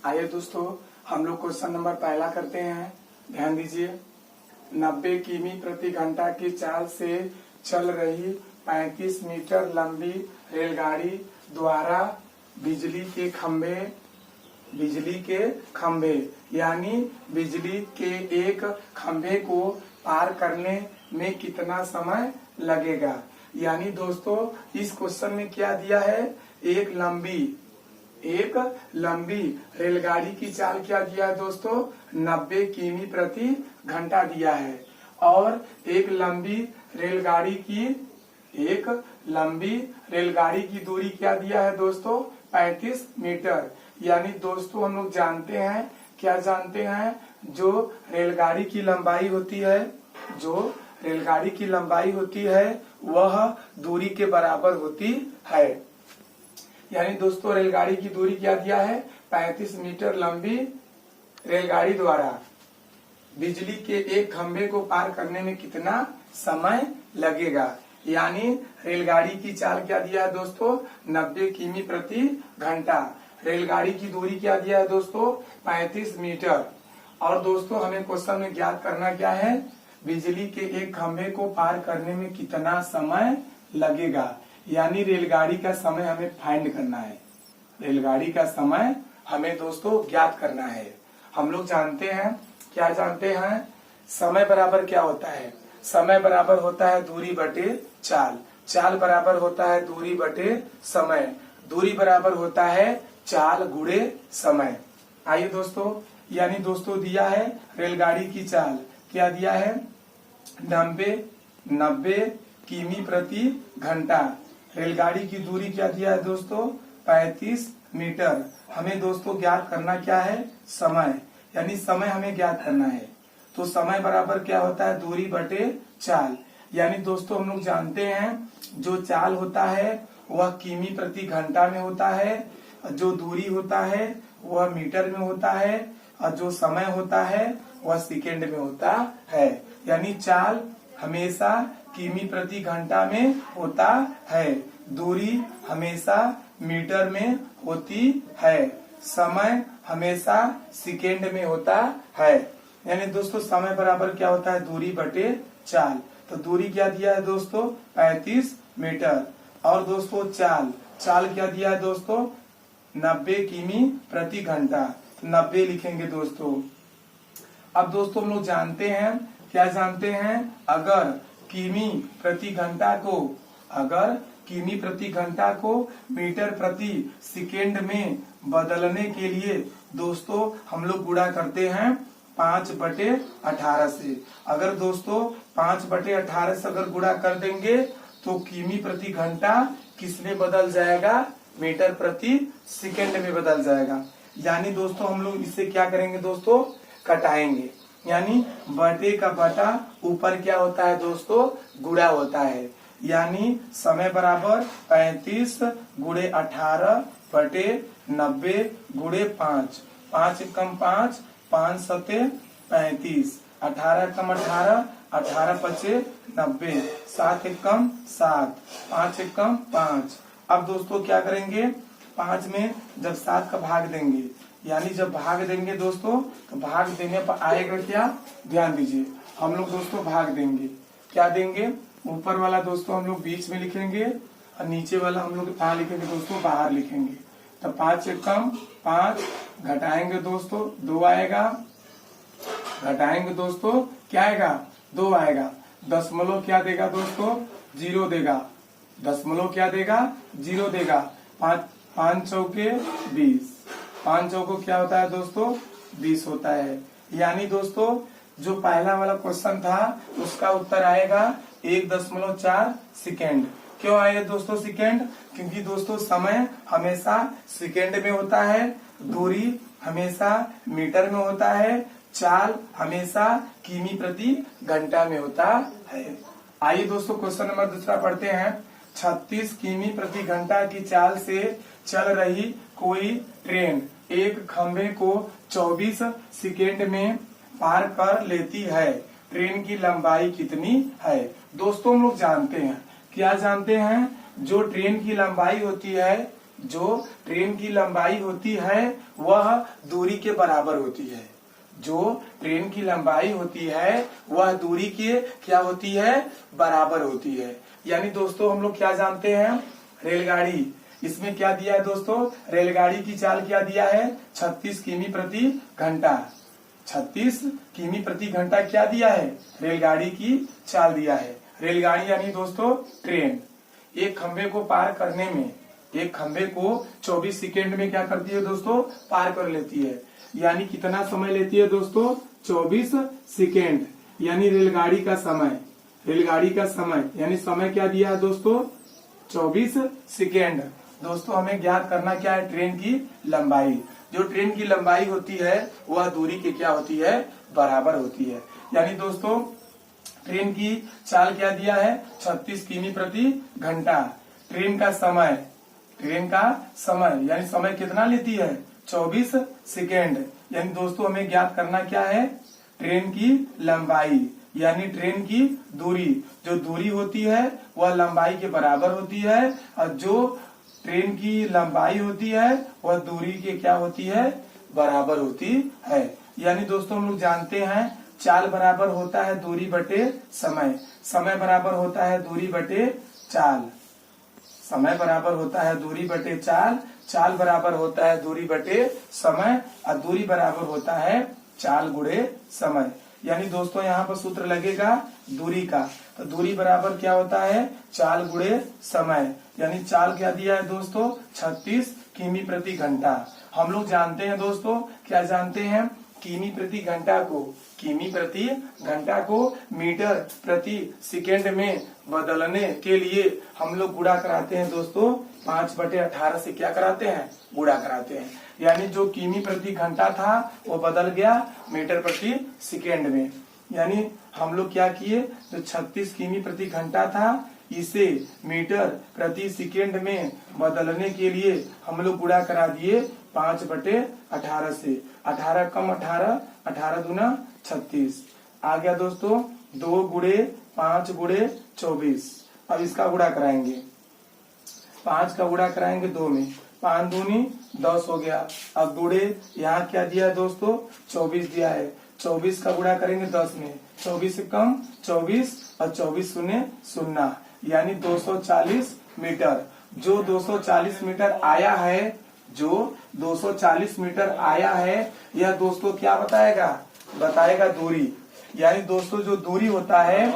आइए दोस्तों, हम लोग क्वेश्चन नंबर पहला करते हैं। ध्यान दीजिए। 90 किमी प्रति घंटा की चाल से चल रही 35 मीटर लंबी रेलगाड़ी द्वारा बिजली के खंभे यानी बिजली के एक खंभे को पार करने में कितना समय लगेगा। यानी दोस्तों इस क्वेश्चन में क्या दिया है, एक लंबी रेलगाड़ी की चाल क्या दिया है दोस्तों, 90 किमी प्रति घंटा दिया है। और एक लंबी रेलगाड़ी की दूरी क्या दिया है दोस्तों, 35 मीटर। यानी दोस्तों हम लोग जानते हैं, क्या जानते हैं, जो रेलगाड़ी की लंबाई होती है वह दूरी के बराबर होती है। यानी दोस्तों रेलगाड़ी की दूरी क्या दिया है, 35 मीटर लंबी रेलगाड़ी द्वारा बिजली के एक खंभे को पार करने में कितना समय लगेगा। यानी रेलगाड़ी की चाल क्या दिया है दोस्तों, 90 किमी प्रति घंटा। रेलगाड़ी की दूरी क्या दिया है दोस्तों, 35 मीटर। और दोस्तों हमें क्वेश्चन में ज्ञात करना क्या है, बिजली के एक खंभे को पार करने में कितना समय लगेगा। यानी रेलगाड़ी का समय हमें फाइंड करना है, रेलगाड़ी का समय हमें दोस्तों ज्ञात करना है। हम लोग जानते हैं, क्या जानते हैं, समय बराबर क्या होता है, समय बराबर होता है दूरी बटे चाल, चाल बराबर होता है दूरी बटे समय, दूरी बराबर होता है चाल गुणे समय। आइए दोस्तों, यानी दोस्तों दिया है रेलगाड़ी की चाल, क्या दिया है, 90 किमी प्रति घंटा। रेलगाड़ी की दूरी क्या दिया है दोस्तों, 35 मीटर। हमें दोस्तों ज्ञात करना क्या है, समय, यानी समय हमें ज्ञात करना है। तो समय बराबर क्या होता है, दूरी बटे चाल। यानी दोस्तों हम लोग जानते हैं जो चाल होता है वह किमी प्रति घंटा में होता है, जो दूरी होता है वह मीटर में होता है, और जो समय होता है वह सेकेंड में होता है। यानी चाल हमेशा किमी प्रति घंटा में होता है, दूरी हमेशा मीटर में होती है, समय हमेशा सेकेंड में होता है। यानी दोस्तों समय बराबर क्या होता है, दूरी बटे चाल। तो दूरी क्या दिया है दोस्तों, 35 मीटर। और दोस्तों चाल क्या दिया है दोस्तों, 90 किमी प्रति घंटा। 90 लिखेंगे दोस्तों। अब दोस्तों हम लोग जानते हैं, क्या जानते हैं, अगर किमी प्रति घंटा को मीटर प्रति सेकेंड में बदलने के लिए दोस्तों हम लोग गुणा करते हैं 5/18 से। अगर दोस्तों 5/18 से अगर गुणा कर देंगे तो किमी प्रति घंटा किसमें बदल जाएगा, मीटर प्रति सेकेंड में बदल जाएगा। यानी दोस्तों हम लोग इससे क्या करेंगे दोस्तों, कटाएंगे। यानी बटे का बटा ऊपर क्या होता है दोस्तों, गुणा होता है। यानी समय बराबर 35 गुणे 18 बटे 90 गुणे 5, 5 एकम 5, 5 सते 35, 18 एकम 18, 18 पचे 90, 7 एकम 7, 5 एकम 5। अब दोस्तों क्या करेंगे, 5 में जब 7 का भाग देंगे, यानी जब भाग देंगे दोस्तों तो भाग देने पर आएगा क्या, ध्यान दीजिए। हम लोग दोस्तों भाग देंगे, क्या देंगे, ऊपर वाला दोस्तों हम लोग बीच में लिखेंगे और नीचे वाला हम लोग कहाँ लिखेंगे दोस्तों, बाहर लिखेंगे। तो 5 एकम 5, घटाएंगे दोस्तों 2 आएगा, घटाएंगे दोस्तों क्या आएगा, 2 आएगा। दशमलव क्या देगा दोस्तों, 0 देगा, दशमलव क्या देगा, 0 देगा। 5 चौके 20, 5 चौको क्या होता है दोस्तों, 20 होता है। यानी दोस्तों जो पहला वाला क्वेश्चन था उसका उत्तर आएगा 1.4 सेकेंड। क्यों आएगा दोस्तों सेकेंड, क्योंकि दोस्तों समय हमेशा सेकेंड में होता है, दूरी हमेशा मीटर में होता है, चाल हमेशा किमी प्रति घंटा में होता है। आइए दोस्तों क्वेश्चन नंबर दूसरा पढ़ते हैं। 36 किमी प्रति घंटा की चाल से चल रही कोई ट्रेन एक खंभे को 24 सेकेंड में पार कर लेती है, ट्रेन की लंबाई कितनी है। दोस्तों हम लोग जानते हैं, क्या जानते हैं, जो ट्रेन की लंबाई होती है वह दूरी दूरी के बराबर होती है। जो ट्रेन की लंबाई होती है वह दूरी के क्या होती है, बराबर होती है। यानी दोस्तों हम लोग क्या जानते हैं, रेलगाड़ी, इसमें क्या दिया है दोस्तों, रेलगाड़ी की चाल क्या दिया है, 36 किमी प्रति घंटा। 36 किमी प्रति घंटा क्या दिया है, रेलगाड़ी की चाल दिया है। रेलगाड़ी यानी दोस्तों ट्रेन एक खंबे को पार करने में, एक खंबे को 24 सेकेंड में क्या करती है दोस्तों, पार कर लेती है। यानी कितना समय लेती है दोस्तों, 24 सेकेंड। यानी रेलगाड़ी का समय, रेलगाड़ी का समय यानी समय क्या दिया है दोस्तों, 24 सेकेंड। दोस्तों हमें ज्ञात करना क्या है, ट्रेन की लंबाई। जो ट्रेन की लंबाई होती है वह दूरी के क्या होती है, बराबर होती है। यानी दोस्तों ट्रेन की चाल क्या दिया है, 36 किमी प्रति घंटा। ट्रेन का समय, ट्रेन का समय यानी समय कितना लेती है, 24 सेकेंड। यानी दोस्तों हमें ज्ञात करना क्या है, ट्रेन की लंबाई यानी ट्रेन की दूरी। जो दूरी होती है वह लंबाई के बराबर होती है, और जो ट्रेन की लंबाई होती है वह दूरी के क्या होती है, बराबर होती है। यानी दोस्तों हम लोग जानते हैं चाल बराबर होता है दूरी बटे समय, समय बराबर होता है दूरी बटे चाल, समय बराबर होता है दूरी बटे चाल, चाल बराबर होता है दूरी बटे समय, और दूरी बराबर होता है चाल गुणे समय। यानी दोस्तों यहाँ पर सूत्र लगेगा दूरी का, तो दूरी बराबर क्या होता है, चाल गुणे समय। यानी चाल क्या दिया है दोस्तों, 36 किमी प्रति घंटा। हम लोग जानते हैं दोस्तों, क्या जानते हैं, किमी प्रति घंटा को, किमी प्रति घंटा को मीटर प्रति सेकेंड में बदलने के लिए हम लोग गुणा कराते हैं दोस्तों, 5/18 से क्या कराते हैं, गुणा कराते हैं। यानी जो किमी प्रति घंटा था वो बदल गया मीटर प्रति सेकेंड में। यानी हम लोग क्या किए, जो 36 किमी प्रति घंटा था इसे मीटर प्रति सेकेंड में बदलने के लिए हम लोग गुणा करा दिए 5/18 से। 18 कम 18, 18 दूना 36 आ गया दोस्तों, 2 गुणे 5 गुणे 24। अब इसका गुणा कराएंगे, 5 का गुणा कराएंगे 2 में, 5 दूनी 10 हो गया। अब गुणे यहाँ क्या दिया है दोस्तों, 24 दिया है, 24 का गुणा करेंगे 10 में, 24 से कम 24 और 24 शून्य 0, यानी 240 मीटर। जो 240 मीटर आया है, जो 240 मीटर आया है, यह दोस्तों क्या बताएगा, बताएगा दूरी। यानी दोस्तों जो दूरी होता है,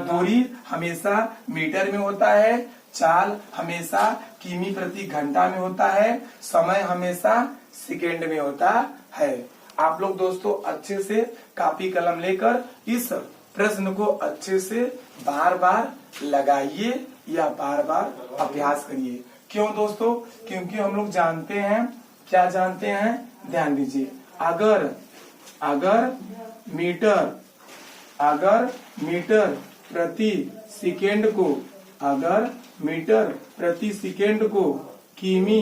दूरी हमेशा मीटर में होता है, चाल हमेशा किमी प्रति घंटा में होता है, समय हमेशा सेकेंड में होता है। आप लोग दोस्तों अच्छे से कॉपी कलम लेकर इस प्रश्न को अच्छे से बार बार लगाइए या बार बार अभ्यास करिए। क्यों दोस्तों, क्योंकि हम लोग जानते हैं, क्या जानते हैं, ध्यान दीजिए, अगर मीटर प्रति सेकेंड को, अगर मीटर प्रति सेकेंड को किमी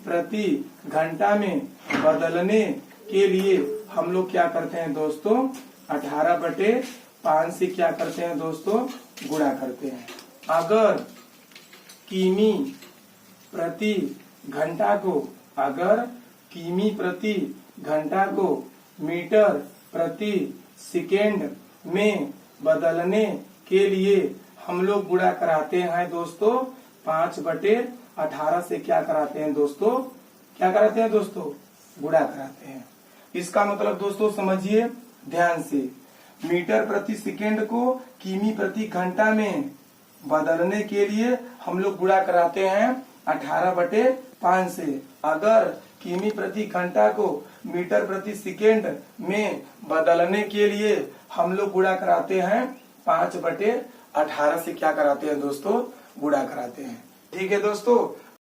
प्रति घंटा में बदलने के लिए हम लोग क्या करते हैं दोस्तों, 18/5 से क्या करते हैं दोस्तों, गुणा करते हैं। अगर किमी प्रति घंटा को, अगर किमी प्रति घंटा को मीटर प्रति सेकेंड में बदलने के लिए हम लोग गुणा कराते हैं दोस्तों, 5/18 से क्या कराते हैं दोस्तों, क्या कराते हैं दोस्तों, गुणा कराते हैं। इसका मतलब दोस्तों समझिए ध्यान से, मीटर प्रति सेकेंड को किमी प्रति घंटा में बदलने के लिए हम लोग गुणा कराते हैं 18/5 से। अगर किमी प्रति घंटा को मीटर प्रति सेकेंड में बदलने के लिए हम लोग गुणा कराते हैं 5/18 से क्या कराते हैं दोस्तों, गुणा कराते हैं। ठीक है दोस्तों।